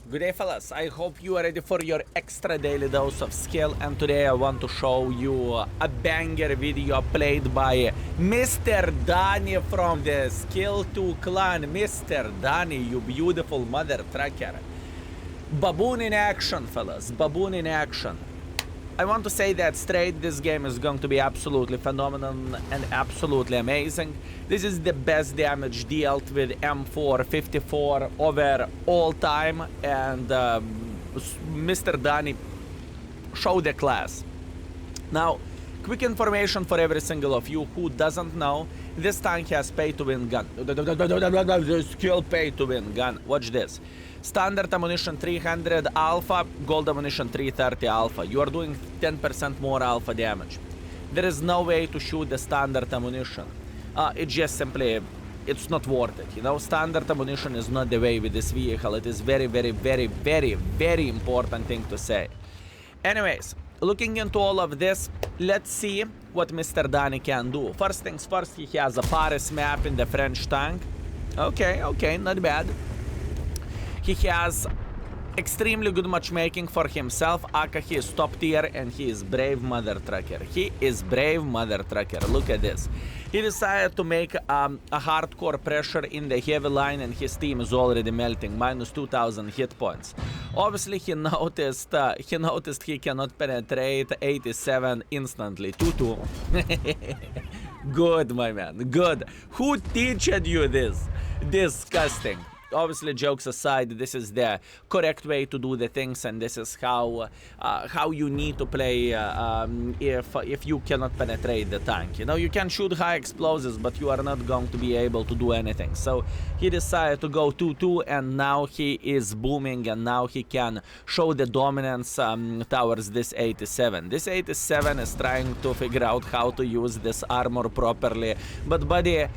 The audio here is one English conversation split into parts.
Good day, fellas. I hope you are ready for your extra daily dose of skill, and today I want to show you a banger video played by Mr. Danny from the Skill 2 clan. Mr. Danny, you beautiful mother trucker. Baboon in action, fellas. Baboon in action. I want to say that straight, this game is going to be absolutely phenomenal and absolutely amazing. This is the best damage dealt with M4 54 over all time, and Mr. Danny showed the class. Now, quick information for every single of you who doesn't know, this tank has pay-to-win gun. Skill pay-to-win gun. Watch this. Standard ammunition 300 alpha, gold ammunition 330 alpha. You are doing 10% more alpha damage. There is no way to shoot the standard ammunition. It's just simply, it's not worth it. You know, standard ammunition is not the way with this vehicle. It is very, very, very, very, very important thing to say. Anyways, looking into all of this, let's see what Mr. Danny can do. First things first, he has a Paris map in the French tank. Okay, not bad. He has extremely good matchmaking for himself. Aka, he is top tier and he is brave mother trucker. He is brave mother trucker. Look at this. He decided to make a hardcore pressure in the heavy line, and his team is already melting, minus 2,000 hit points. Obviously, he noticed he cannot penetrate 87 instantly. 2-2. Good, my man. Good. Who teached you this? Disgusting. Obviously, jokes aside, this is the correct way to do the things, and this is how you need to play if you cannot penetrate the tank. You know, you can shoot high explosives, but you are not going to be able to do anything. So he decided to go 2-2, and now he is booming, and now he can show the dominance towards this 87. This 87 is trying to figure out how to use this armor properly. But buddy,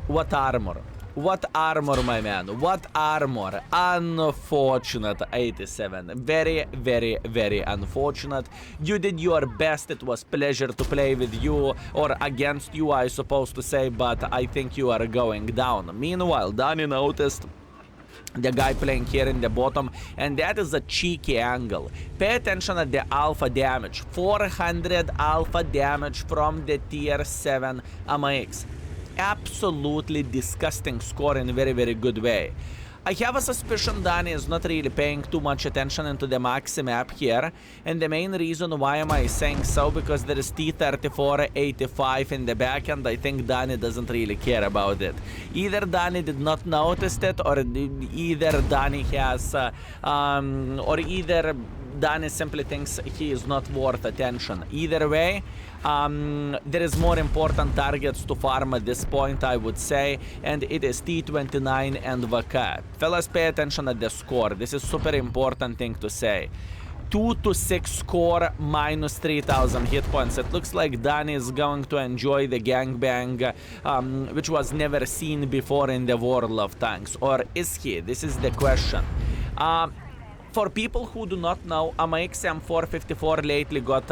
what armor? What armor, my man? What armor? Unfortunate 87. Very, very, very unfortunate. You did your best. It was pleasure to play with you, or against you, I supposed to say, but I think you are going down. Meanwhile, Danny noticed the guy playing here in the bottom, and that is a cheeky angle. Pay attention at the alpha damage. 400 alpha damage from the tier 7 AMX. Absolutely disgusting score in a very, very good way. I have a suspicion Danny is not really paying too much attention into the maxi map here, and the main reason why am I saying so, because there is T-34-85 in the back, and I think Danny doesn't really care about it. Either Danny did not notice it, or either Danny has, or either Danny simply thinks he is not worth attention. Either way, there is more important targets to farm at this point, I would say, and it is T29 and VK. Fellas, pay attention at the score. This is super important thing to say. 2-6 score, minus 3,000 hit points. It looks like Danny is going to enjoy the gangbang, which was never seen before in the world of tanks. Or is he? This is the question. For people who do not know, AMX M4 54 lately got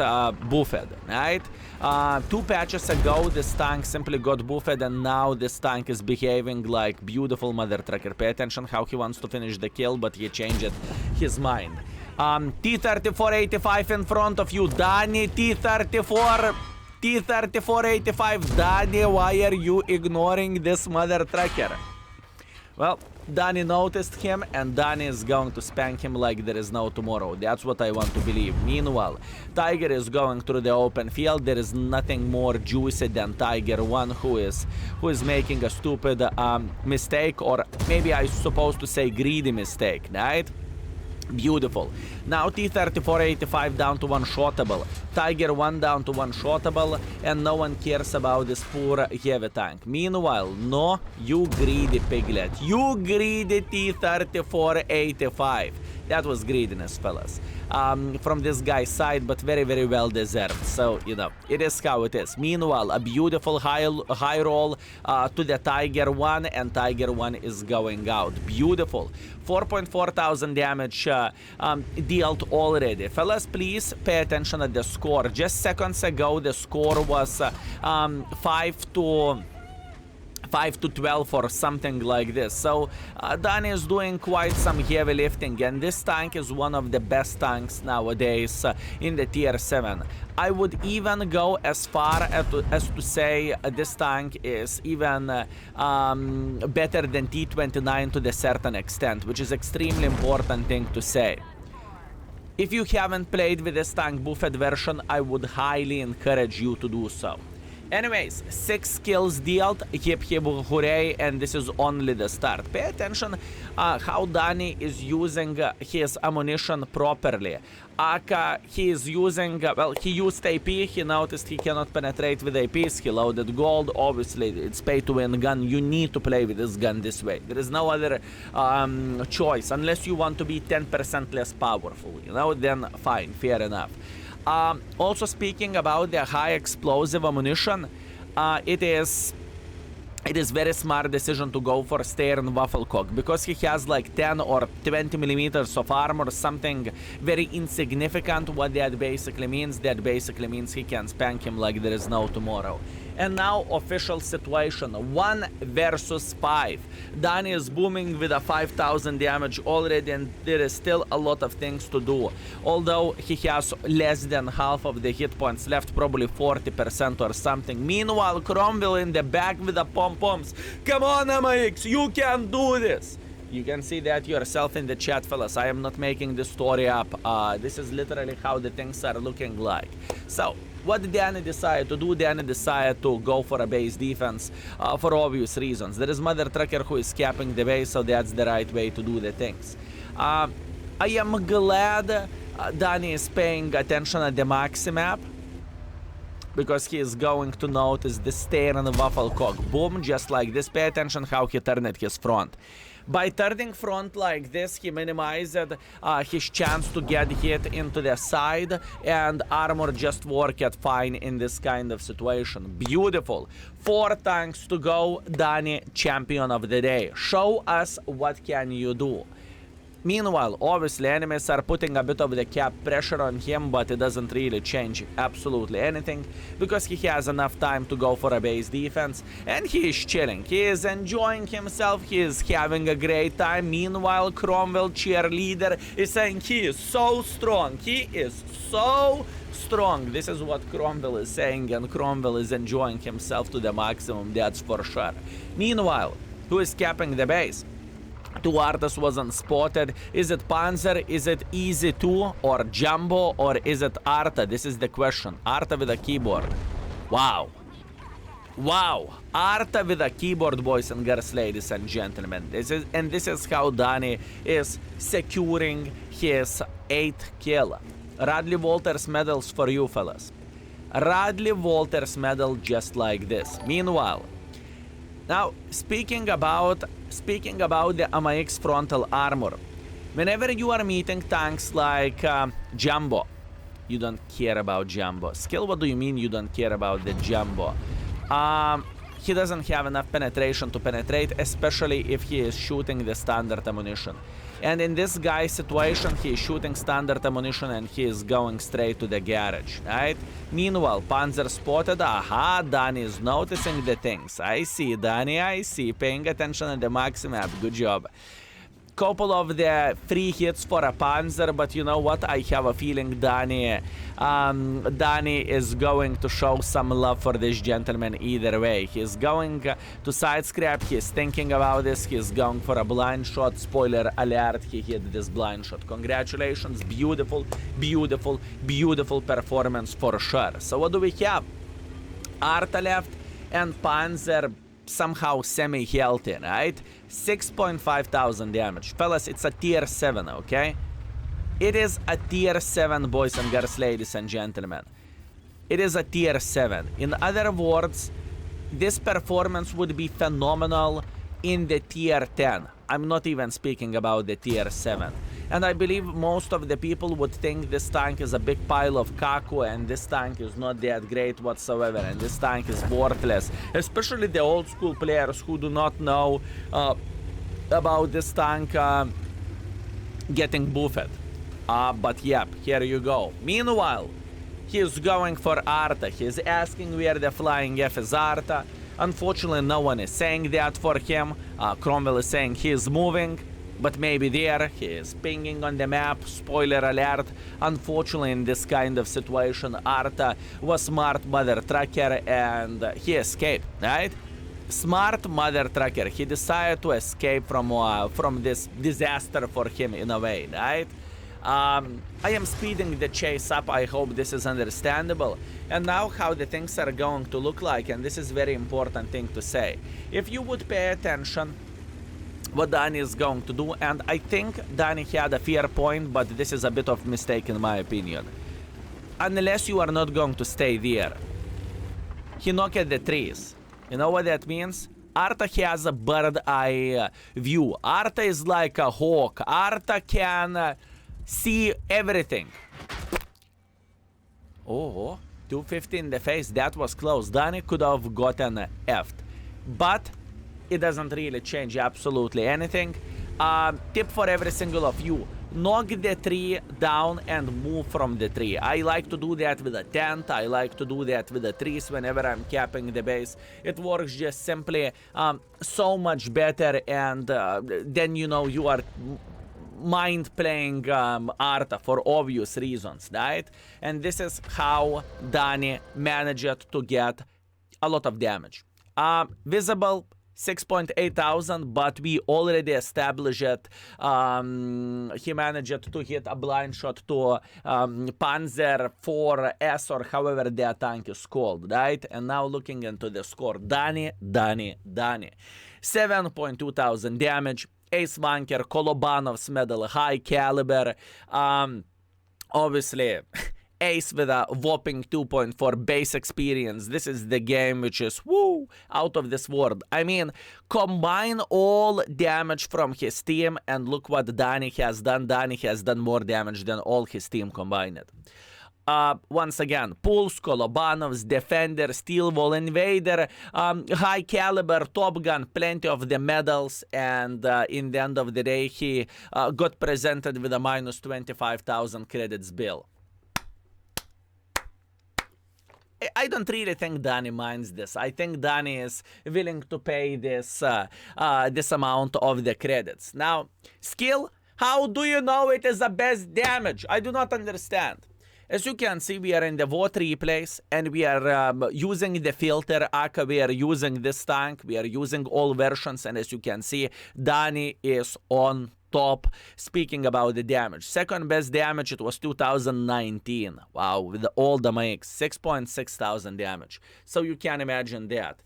buffed, right? 2 patches ago, this tank simply got buffed, and now this tank is behaving like beautiful mother trucker. Pay attention how he wants to finish the kill, but he changed his mind. T-34-85 in front of you, Danny. T-34-85, Danny, why are you ignoring this mother trucker? Well, Danny noticed him, and Danny is going to spank him like there is no tomorrow. That's what I want to believe. Meanwhile, Tiger is going through the open field. There is nothing more juicy than Tiger 1, who is making a stupid mistake, or maybe I supposed to say greedy mistake, right? Beautiful. Now T-34-85 down to one-shottable. Tiger 1 down to one-shottable, and no one cares about this poor heavy tank. Meanwhile, no, you greedy piglet. You greedy T-34-85. That was greediness, fellas. From this guy's side, but very, very well deserved. So, you know, it is how it is. Meanwhile, a beautiful high roll to the Tiger 1, and Tiger 1 is going out. Beautiful. 4.4 thousand damage dealt already. Fellas, please pay attention at the score. Just seconds ago, the score was 5 5 to 12 or something like this. So Danny is doing quite some heavy lifting, and this tank is one of the best tanks nowadays in the tier 7. I would even go as far as to say this tank is even better than T29 to the certain extent, which is extremely important thing to say. If you haven't played with this tank buffed version, I would highly encourage you to do so. Anyways, 6 kills dealt, hip hip hooray, and this is only the start. Pay attention how Danny is using his ammunition properly. He is using, well, he used AP, he noticed he cannot penetrate with APs, he loaded gold. Obviously, it's pay to win gun, you need to play with this gun this way. There is no other choice, unless you want to be 10% less powerful, you know, then fine, fair enough. Also speaking about the high explosive ammunition, it is very smart decision to go for Stern Waffelcock, because he has like 10 or 20 millimeters of armor, something very insignificant. What that basically means he can spank him like there is no tomorrow. And now official situation, 1 versus 5. Danny is booming with a 5000 damage already, and there is still a lot of things to do. Although he has less than half of the hit points left, probably 40% or something. Meanwhile, Cromwell in the back with the pom-poms. Come on, AMX, you can do this! You can see that yourself in the chat, fellas. I am not making this story up. This is literally how the things are looking like. So, what did Danny decide to do? Danny decided to go for a base defense for obvious reasons. There is Mother Trucker who is capping the base, so that's the right way to do the things. I am glad Danny is paying attention at the maxi map, because he is going to notice the Stern and Waffelcock. Boom, just like this. Pay attention how he turned his front. By turning front like this, he minimized his chance to get hit into the side, and armor just worked fine in this kind of situation. Beautiful. 4 tanks to go. Danny, champion of the day. Show us what can you do. Meanwhile, obviously, enemies are putting a bit of the cap pressure on him, but it doesn't really change absolutely anything, because he has enough time to go for a base defense, and he is chilling. He is enjoying himself, he is having a great time. Meanwhile, Cromwell, cheerleader, is saying he is so strong, he is so strong. This is what Cromwell is saying, and Cromwell is enjoying himself to the maximum, that's for sure. Meanwhile, who is capping the base? 2 Artas wasn't spotted. Is it Panzer? Is it Easy 2 or Jumbo, or is it Arta? This is the question. Arta with a keyboard. Wow. Wow. Arta with a keyboard, boys and girls, ladies and gentlemen. This is how Danny is securing his 8th kill. Radley Walters medals for you, fellas. Radley Walters medal just like this. Meanwhile, now, speaking about the AMX frontal armor, whenever you are meeting tanks like Jumbo, you don't care about Jumbo. Skill, what do you mean you don't care about the Jumbo? He doesn't have enough penetration to penetrate, especially if he is shooting the standard ammunition. And in this guy's situation, he is shooting standard ammunition and he is going straight to the garage, right? Meanwhile, Panzer spotted. Aha, Danny is noticing the things. I see, Danny, I see. Paying attention at the maxi map. Good job. Couple of the free hits for a Panzer, but you know what? I have a feeling Danny is going to show some love for this gentleman either way. He's going to side scrap, he's thinking about this, he's going for a blind shot. Spoiler alert, he hit this blind shot. Congratulations, beautiful, beautiful, beautiful performance for sure. So what do we have? Arta left and Panzer somehow semi-healthy, right? 6.5 thousand damage. Fellas, it's a tier 7, okay? It is a tier 7, boys and girls, ladies and gentlemen. It is a tier 7. In other words, this performance would be phenomenal in the tier 10. I'm not even speaking about the tier 7. And I believe most of the people would think this tank is a big pile of kaku, and this tank is not that great whatsoever, and this tank is worthless. Especially the old school players who do not know about this tank getting buffed. But yep, here you go. Meanwhile, he's going for Arta. He's asking where the flying F is Arta. Unfortunately, no one is saying that for him. Cromwell is saying he is moving, but maybe there he is pinging on the map. Spoiler alert. Unfortunately, in this kind of situation, Arta was smart mother trucker and he escaped, right? Smart mother trucker. He decided to escape from this disaster for him in a way, right? I am speeding the chase up. I hope this is understandable. And now how the things are going to look like, and this is very important thing to say. If you would pay attention what Danny is going to do, and I think Danny had a fair point, but this is a bit of mistake in my opinion. Unless you are not going to stay there. He knocked at the trees. You know what that means? Arta has a bird eye view. Arta is like a hawk. Arta can see everything. Oh, 250 in the face. That was close. Danny could have gotten effed. But it doesn't really change absolutely anything. Tip for every single of you. Knock the tree down and move from the tree. I like to do that with a tent. I like to do that with the trees whenever I'm capping the base. It works just simply so much better, and then you know you are mind playing Arta for obvious reasons, right? And this is how Danny managed to get a lot of damage. Visible 6.8 thousand, but we already established it. He managed to hit a blind shot to Panzer 4S, or however that tank is called, right? And now looking into the score, Danny. 7.2 thousand damage, Ace Wanker, Kolobanov's medal, high caliber, obviously Ace with a whopping 2.4 base experience. This is the game which is, woo, out of this world. I mean, combine all damage from his team and look what Danny has done. Danny has done more damage than all his team combined. Once again, Pulse, Kolobanovs, Defender, Steel Wall Invader, high caliber, Top Gun, plenty of the medals, and in the end of the day, he got presented with a minus 25,000 credits bill. I don't really think Danny minds this. I think Danny is willing to pay this this amount of the credits. Now, skill, how do you know it is the best damage? I do not understand. As you can see, we are in the VOT replays, and we are using the filter Aka. We are using this tank. We are using all versions, and as you can see, Danny is on top. Speaking about the damage, second best damage, it was 2019. Wow, with all the makes, 6.6 thousand damage. So you can imagine that.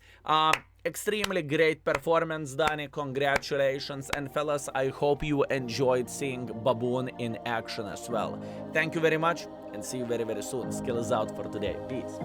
Extremely great performance, Danny. Congratulations. And fellas, I hope you enjoyed seeing Baboon in action as well. Thank you very much, and see you very, very soon. Skill is out for today. Peace.